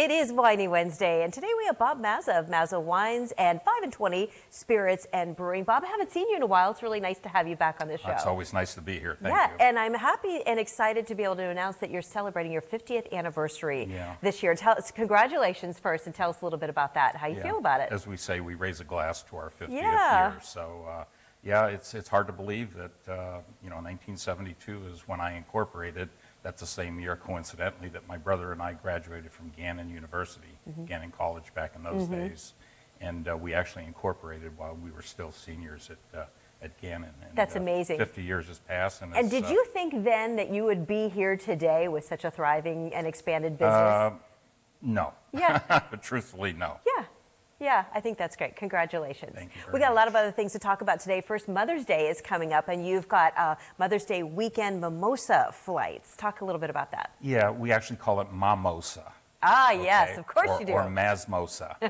It is Winey Wednesday, and today we have Bob Mazza of Mazza Wines and 5 and 20 Spirits and Brewing. Bob, I haven't seen you in a while. It's really nice to have you back on the show. It's always nice to be here. Thank you. And I'm happy and excited to be able to announce that you're celebrating your 50th anniversary this year. Tell us, congratulations first, and tell us a little bit about that. How you feel about it? As we say, we raise a glass to our 50th year. So, it's hard to believe that 1972 is when I incorporated. That's the same year, coincidentally, that my brother and I graduated from Gannon University, Gannon College back in those days. And we actually incorporated while we were still seniors at Gannon. And, that's amazing. 50 years has passed. And did you think then that you would be here today with such a thriving and expanded business? No. Yeah. But truthfully, no. Yeah, I think that's great. Congratulations. Thank you very We got a lot much. of other things to talk about today. First, Mother's Day is coming up, and you've got Mother's Day weekend mimosa flights. Talk a little bit about that. Yeah, we actually call it Mamosa. Ah, yes, of course you do. Or Mazmosa,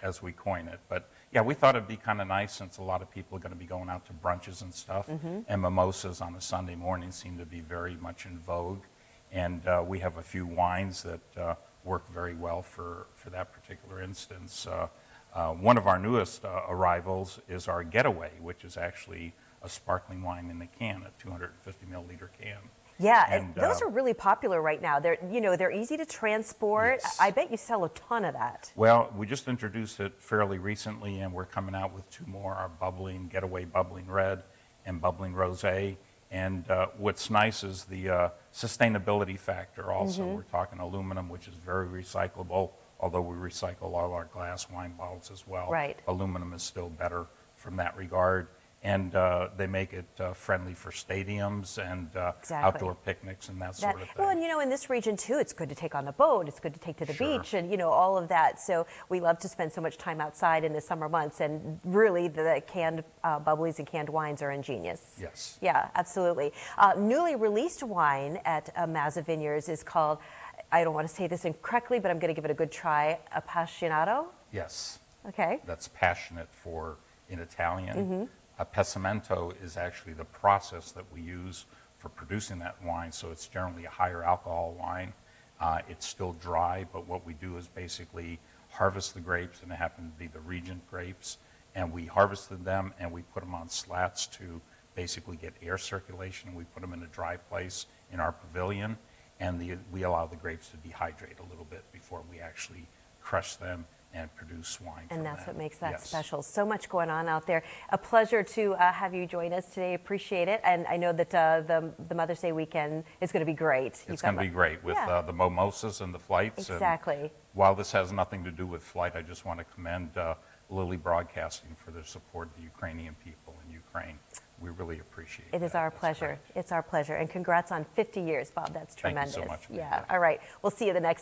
as we coin it. But yeah, we thought it'd be kind of nice since a lot of people are going to be going out to brunches and stuff, and mimosas on a Sunday morning seem to be very much in vogue. And we have a few wines that work very well for that particular instance. One of our newest arrivals is our Getaway, which is actually a sparkling wine in a can, a 250 milliliter can. Yeah, and those are really popular right now. They're easy to transport. Yes. I bet you sell a ton of that. Well, we just introduced it fairly recently, and we're coming out with two more: our Getaway Bubbling Red and Bubbling Rosé. And what's nice is the sustainability factor also. We're talking aluminum, which is very recyclable, although we recycle all our glass wine bottles as well. Right. Aluminum is still better from that regard. And they make it friendly for stadiums and outdoor picnics and that sort of thing. Well, and in this region too, it's good to take on the boat, it's good to take to the beach, and all of that. So we love to spend so much time outside in the summer months, and really the canned bubblies and canned wines are ingenious. Yes. Yeah, absolutely. Newly released wine at Mazza Vineyards is called, I don't want to say this incorrectly, but I'm going to give it a good try, Appassionato? Yes. Okay. That's passionate in Italian. Appassimento is actually the process that we use for producing that wine, so it's generally a higher alcohol wine. It's still dry, but what we do is basically harvest the grapes, and it happened to be the Regent grapes, and we harvested them and we put them on slats to basically get air circulation. We put them in a dry place in our pavilion, and we allow the grapes to dehydrate a little bit before we actually crush them and produce wine. And that's what makes that yes. special. So much going on out there. A pleasure to have you join us today. Appreciate it. And I know that the Mother's Day weekend is going to be great. It's going to be great with the mimosas and the flights. Exactly. And while this has nothing to do with flight, I just want to commend Lily Broadcasting for their support of the Ukrainian people in Ukraine. We really appreciate it. It is our pleasure. It's our pleasure. And congrats on 50 years, Bob. That's tremendous. Thank you so much. Yeah. All right. We'll see you the next time.